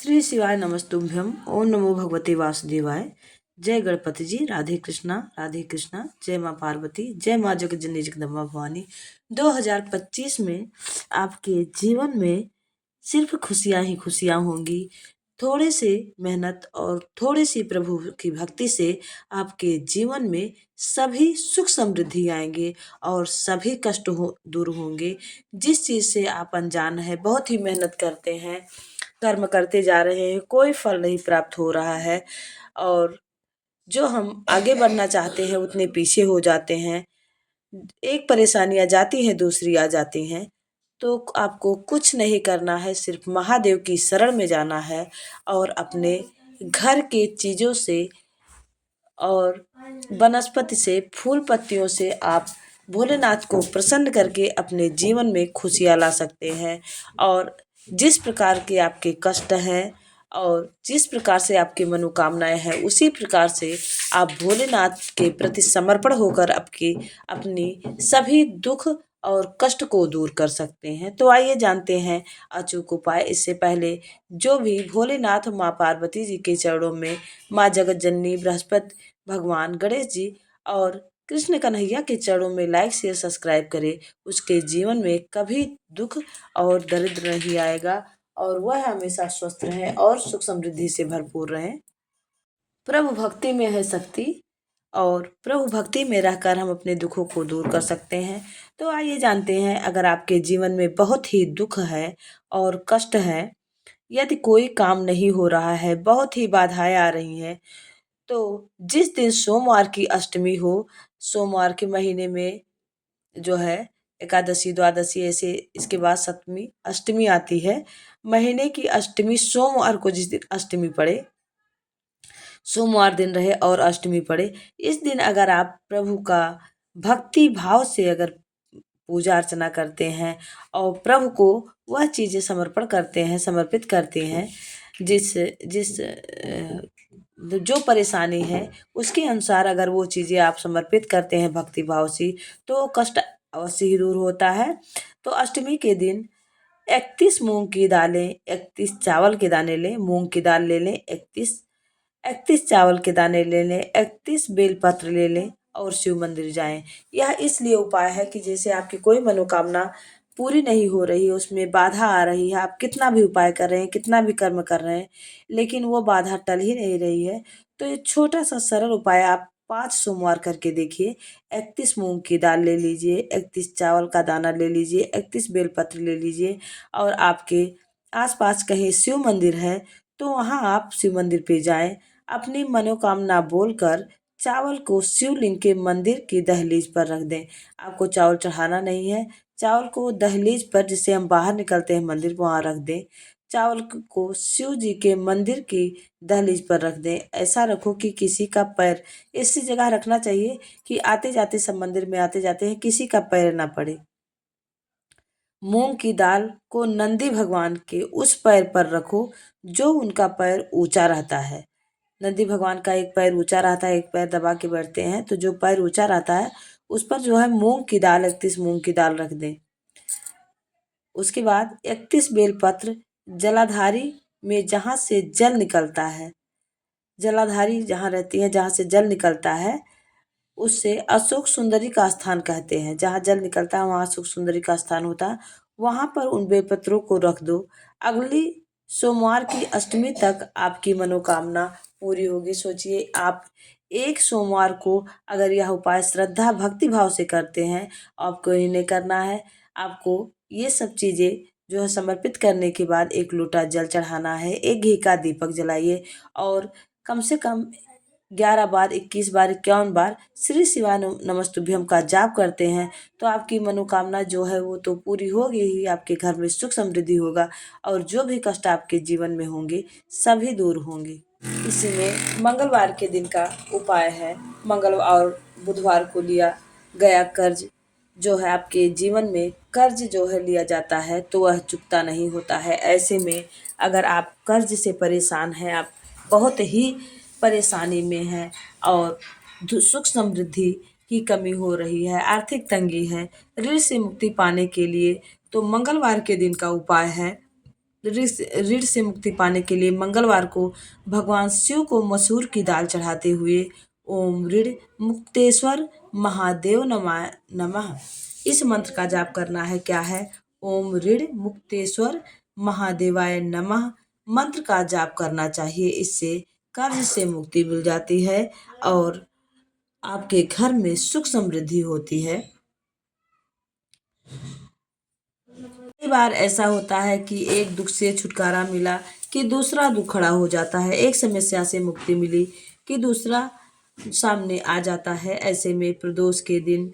श्री शिवाय नमस्तुभ्यम। ओम नमो भगवते वासुदेवाय। जय गणपति जी। राधे कृष्णा राधे कृष्णा। जय माँ पार्वती, जय माँ जगज्जननी जगदम्बा भवानी। 2025 में आपके जीवन में सिर्फ खुशियां ही खुशियां होंगी। थोड़े से मेहनत और थोड़ी सी प्रभु की भक्ति से आपके जीवन में सभी सुख समृद्धि आएंगे और सभी कष्ट दूर होंगे। जिस चीज से आप अनजान है, बहुत ही मेहनत करते हैं, कर्म करते जा रहे हैं, कोई फल नहीं प्राप्त हो रहा है और जो हम आगे बढ़ना चाहते हैं उतने पीछे हो जाते हैं। एक परेशानी आ जाती है, दूसरी आ जाती हैं। तो आपको कुछ नहीं करना है, सिर्फ महादेव की शरण में जाना है और अपने घर के चीजों से और वनस्पति से, फूल पत्तियों से आप भोलेनाथ को प्रसन्न करके अपने जीवन में खुशियाँ ला सकते हैं। और जिस प्रकार के आपके कष्ट हैं और जिस प्रकार से आपकी मनोकामनाएं हैं, उसी प्रकार से आप भोलेनाथ के प्रति समर्पण होकर अपनी सभी दुख और कष्ट को दूर कर सकते हैं। तो आइए जानते हैं अचूक उपाय। इससे पहले जो भी भोलेनाथ माँ पार्वती जी के चरणों में, माँ जगत जननी बृहस्पति भगवान गणेश जी और कृष्ण कन्हैया के चरणों में लाइक शेयर सब्सक्राइब करे, उसके जीवन में कभी दुख और दरिद्र नहीं आएगा और वह हमेशा स्वस्थ रहे और सुख समृद्धि से भरपूर रहे। प्रभु भक्ति में है शक्ति और प्रभु भक्ति में रहकर हम अपने दुखों को दूर कर सकते हैं। तो आइए जानते हैं, अगर आपके जीवन में बहुत ही दुख है और कष्ट है, यदि कोई काम नहीं हो रहा है, बहुत ही बाधाएं आ रही हैं, तो जिस दिन सोमवार की अष्टमी हो, सोमवार के महीने में जो है एकादशी द्वादशी ऐसे, इसके बाद सप्तमी अष्टमी आती है। महीने की अष्टमी सोमवार को, जिस दिन अष्टमी पड़े, सोमवार दिन रहे और अष्टमी पड़े, इस दिन अगर आप प्रभु का भक्ति भाव से अगर पूजा अर्चना करते हैं और प्रभु को वह चीजें समर्पण करते हैं, समर्पित करते हैं, जिस जिस जो परेशानी है उसके अनुसार अगर वो चीजें आप समर्पित करते हैं भक्ति भाव से, तो कष्ट अवश्य ही दूर होता है। तो अष्टमी के दिन 31 मूंग की दालें, 31 चावल के दाने लें, मूंग की दाल ले लें 31, 31 चावल के दाने ले लें, 31 बेलपत्र ले लें और शिव मंदिर जाएं। यह इसलिए उपाय है कि जैसे आपकी कोई मनोकामना पूरी नहीं हो रही है, उसमें बाधा आ रही है, आप कितना भी उपाय कर रहे हैं, कितना भी कर्म कर रहे हैं, लेकिन वो बाधा टल ही नहीं रही है, तो ये छोटा सा सरल उपाय आप 5 सोमवार करके देखिए। 31 मूंग की दाल ले लीजिए, 31 चावल का दाना ले लीजिए, 31 बेलपत्र ले लीजिए और आपके आसपास कहीं शिव मंदिर है तो वहाँ आप शिव मंदिर पे जाएं। अपनी मनोकामना बोलकर चावल को शिवलिंग के मंदिर की दहलीज पर रख दें। आपको चावल चढ़ाना नहीं है, चावल को दहलीज पर, जिससे हम बाहर निकलते हैं मंदिर, वहाँ रख दें। चावल को शिव जी के मंदिर की दहलीज पर रख दें। ऐसा रखो कि किसी का पैर, ऐसी जगह रखना चाहिए कि आते जाते, सब मंदिर में आते जाते हैं, किसी का पैर ना पड़े। मूंग की दाल को नंदी भगवान के उस पैर पर रखो जो उनका पैर ऊंचा रहता है। नंदी भगवान का एक पैर ऊंचा रहता है, एक पैर दबा के बैठते हैं, तो जो पैर ऊंचा रहता है उस पर जो है मूंग की दाल, 31 मूंग की दाल रख दें। उसके बाद 31 बेलपत्र जलाधारी में जहाँ से जल निकलता है, जलाधारी जहाँ रहती है, जहाँ से जल निकलता है, उससे अशोक सुंदरी का स्थान कहते हैं। जहाँ जल निकलता है वहाँ अशोक सुंदरी का स्थान होता है, वहाँ पर उन बेलपत्रों को रख दो। अगली सोमवार की अष्टमी तक आपकी मनोकामना पूरी होगी। सोचिए, आप एक सोमवार को अगर यह उपाय श्रद्धा भक्ति भाव से करते हैं, आपको इन्हें करना है, आपको ये सब चीजें जो है समर्पित करने के बाद एक लोटा जल चढ़ाना है, एक घी का दीपक जलाइए और कम से कम 11 बार, 21 बार, 51 बार श्री शिवाय नमस्तुभ्यम का जाप करते हैं तो आपकी मनोकामना जो है वो तो पूरी होगी ही, आपके घर में सुख समृद्धि होगा और जो भी कष्ट आपके जीवन में होंगे सभी दूर होंगे। इसी में मंगलवार के दिन का उपाय है। मंगलवार और बुधवार को लिया गया कर्ज जो है, आपके जीवन में कर्ज जो है लिया जाता है तो वह चुकता नहीं होता है। ऐसे में अगर आप कर्ज से परेशान हैं, आप बहुत ही परेशानी में हैं और सुख समृद्धि की कमी हो रही है, आर्थिक तंगी है, ऋण से मुक्ति पाने के लिए तो मंगलवार के दिन का उपाय है ऋण से मुक्ति पाने के लिए मंगलवार को भगवान शिव को मसूर की दाल चढ़ाते हुए ओम ऋण मुक्तेश्वर महादेव नमः नमः इस मंत्र का जाप करना है। क्या है? ओम ऋण मुक्तेश्वर महादेवाय नमः मंत्र का जाप करना चाहिए। इससे कर्ज से मुक्ति मिल जाती है और आपके घर में सुख समृद्धि होती है। कई बार ऐसा होता है कि एक दुख से छुटकारा मिला कि दूसरा दुख खड़ा हो जाता है, एक समस्या से मुक्ति मिली कि दूसरा सामने आ जाता है। ऐसे में प्रदोष के दिन,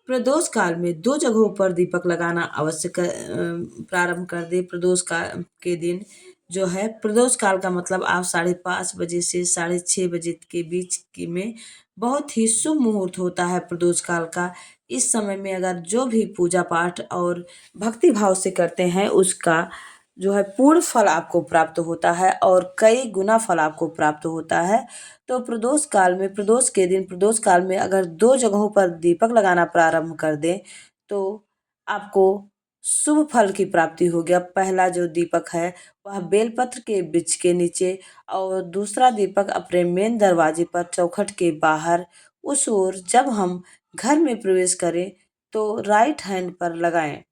प्रदोष काल में 2 जगहों पर दीपक लगाना अवश्य प्रारंभ कर दे। प्रदोष काल के दिन जो है, प्रदोष काल का मतलब आप 5:30 बजे से 6:30 बजे के बीच में बहुत ही शुभ मुहूर्त होता है प्रदोष काल का। इस समय में अगर जो भी पूजा पाठ और भक्ति भाव से करते हैं उसका जो है पूर्ण फल आपको प्राप्त होता है और कई गुना फल आपको प्राप्त होता है। तो प्रदोष काल में, प्रदोष के दिन, प्रदोष काल में अगर 2 जगहों पर दीपक लगाना प्रारंभ कर दें तो आपको शुभ फल की प्राप्ति होगी। अब पहला जो दीपक है वह बेलपत्र के वृक्ष के नीचे और दूसरा दीपक अपने मेन दरवाजे पर चौखट के बाहर उस ओर जब हम घर में प्रवेश करें तो राइट हैंड पर लगाएं।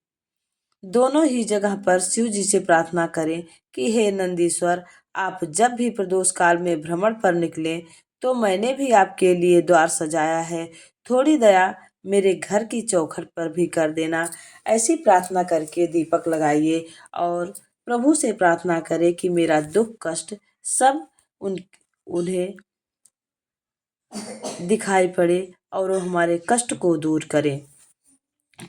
दोनों ही जगह पर शिव जी से प्रार्थना करें कि हे नंदीश्वर, आप जब भी प्रदोष काल में भ्रमण पर निकलें तो मैंने भी आपके लिए द्वार सजाया है, थोड़ी दया मेरे घर की चौखट पर भी कर देना। ऐसी प्रार्थना करके दीपक लगाइए और प्रभु से प्रार्थना करें कि मेरा दुख कष्ट सब उन्हें दिखाई पड़े और वो हमारे कष्ट को दूर करें।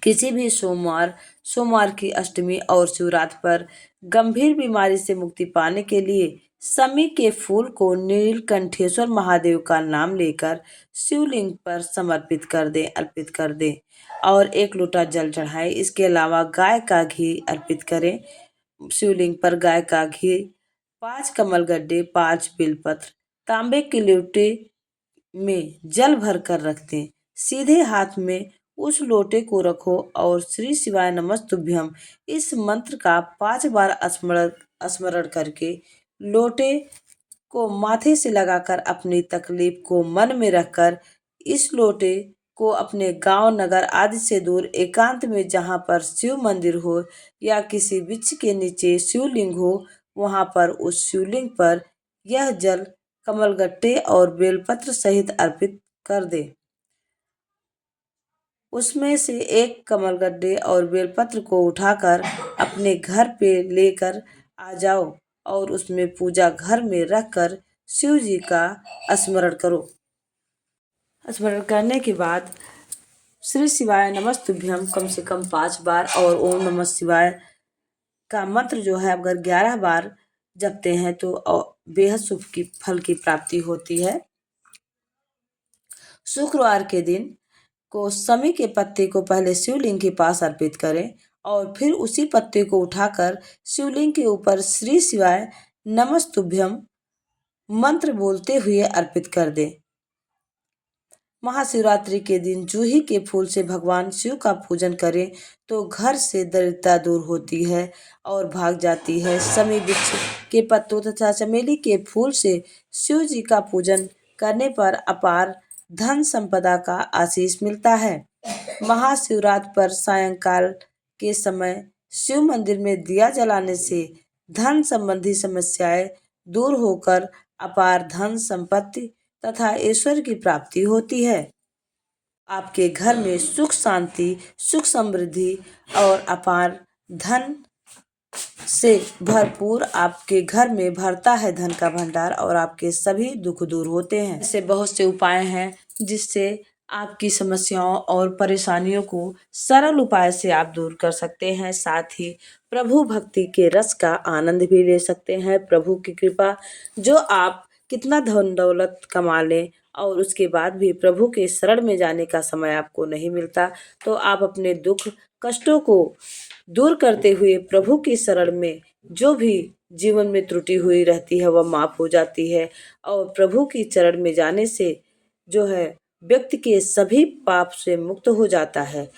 किसी भी सोमवार की अष्टमी और शिवरात्रि पर गंभीर बीमारी से मुक्ति पाने के लिए समी के फूल को नीलकंठेश्वर महादेव का नाम लेकर शिवलिंग पर समर्पित कर दें, अर्पित कर दें और 1 लोटा जल चढ़ाएं। इसके अलावा गाय का घी अर्पित करें शिवलिंग पर। गाय का घी, 5 कमलगड्डे, 5 बेलपत्र तांबे की लोटे में जल भर कर रख दें। सीधे हाथ में उस लोटे को रखो और श्री शिवाय नमस्तुभ्यम इस मंत्र का 5 बार स्मरण करके लोटे को माथे से लगाकर अपनी तकलीफ को मन में रखकर इस लोटे को अपने गांव नगर आदि से दूर एकांत में जहां पर शिव मंदिर हो या किसी वृक्ष के नीचे शिवलिंग हो वहां पर उस शिवलिंग पर यह जल कमलगट्टे और बेलपत्र सहित अर्पित कर दे। उसमें से एक कमलगट्टे और बेलपत्र को उठाकर अपने घर पे लेकर आ जाओ और उसमें पूजा घर में रखकर शिव जी का स्मरण करो। स्मरण करने के बाद श्री शिवाय नमस्तुभ्यम कम से कम 5 बार और ओम नमः शिवाय का मंत्र जो है अगर 11 बार जपते हैं तो बेहद शुभ की फल की प्राप्ति होती है। शुक्रवार के दिन को समी के पत्ते को पहले शिवलिंग के पास अर्पित करें और फिर उसी पत्ते को उठाकर शिवलिंग के ऊपर श्री शिवाय नमस्तुभ्यम मंत्र बोलते हुए अर्पित कर दें। महाशिवरात्रि के दिन जूही के फूल से भगवान शिव का पूजन करें तो घर से दरिद्रता दूर होती है और भाग जाती है। समी वृक्ष के पत्तों तथा चमेली के फूल से शिव जी का पूजन करने पर अपार धन संपदा का आशीष मिलता है। महाशिवरात्रि पर सायंकाल के समय शिव मंदिर में दिया जलाने से धन संबंधी समस्याएं दूर होकर अपार धन संपत्ति तथा ईश्वर की प्राप्ति होती है। आपके घर में सुख शांति, सुख समृद्धि और अपार धन से भरपूर आपके घर में भरता है धन का भंडार और आपके सभी दुख दूर होते हैं। ऐसे बहुत से उपाय हैं जिससे आपकी समस्याओं और परेशानियों को सरल उपाय से आप दूर कर सकते हैं। साथ ही प्रभु भक्ति के रस का आनंद भी ले सकते हैं। प्रभु की कृपा, जो आप कितना धन दौलत कमा लें और उसके बाद भी प्रभु के शरण में जाने का समय आपको नहीं मिलता तो आप अपने दुख कष्टों को दूर करते हुए प्रभु की शरण में जो भी जीवन में त्रुटि हुई रहती है वह माफ हो जाती है और प्रभु की चरण में जाने से जो है व्यक्ति के सभी पाप से मुक्त हो जाता है।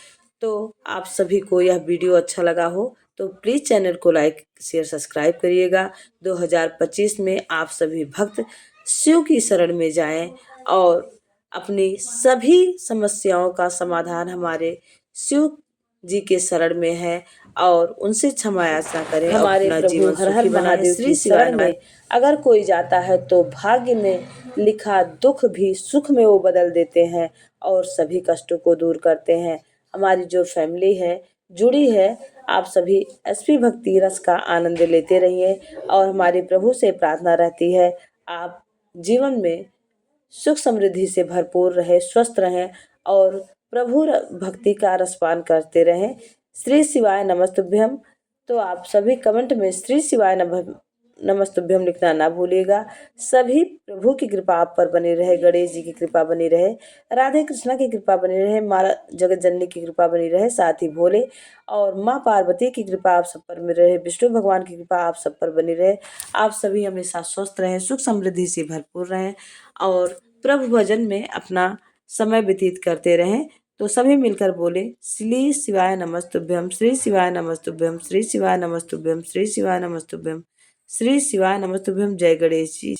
तो आप सभी को यह वीडियो अच्छा लगा हो तो प्लीज़ चैनल को लाइक शेयर सब्सक्राइब करिएगा। 2025 में आप सभी भक्त शिव की शरण में जाएं और अपनी सभी समस्याओं का समाधान हमारे शिव जी के शरण में है और उनसे क्षमा याचना करें। हमारे प्रभु हर हर महादेव की शरण में अगर कोई जाता है तो भाग्य में लिखा दुख भी सुख में वो बदल देते हैं और सभी कष्टों को दूर करते हैं। हमारी जो फैमिली है जुड़ी है, आप सभी एसपी भक्ति रस का आनंद लेते रहिए और हमारे प्रभु से प्रार्थना रहती है आप जीवन में सुख समृद्धि से भरपूर रहे, स्वस्थ रहें और प्रभु भक्ति का रसपान करते रहें। श्री शिवाय नमस्तुभ्यम। तो आप सभी कमेंट में श्री शिवाय नमस्तुभ्यम लिखना ना भूलिएगा। सभी प्रभु की कृपा आप पर बनी रहे, गणेश जी की कृपा बनी रहे, राधे कृष्णा की कृपा बनी रहे, माँ जगत जननी की कृपा बनी रहे, साथ ही भोले और माँ पार्वती की कृपा आप सब पर बनी रहे, विष्णु भगवान की कृपा आप सब पर बनी रहे। आप सभी हमेशा स्वस्थ रहें, सुख समृद्धि से भरपूर रहें और प्रभु भजन में अपना समय व्यतीत करते रहें। तो सभी मिलकर बोले श्री शिवाय नमस्तुभ्यम, श्री शिवाय नमस्तुभ्यम, श्री शिवाय नमस्तुभ्यम, श्री शिवाय नमस्तुभ्यम, श्री शिवाय नमस्तुभ्यम। जय गणेश जी।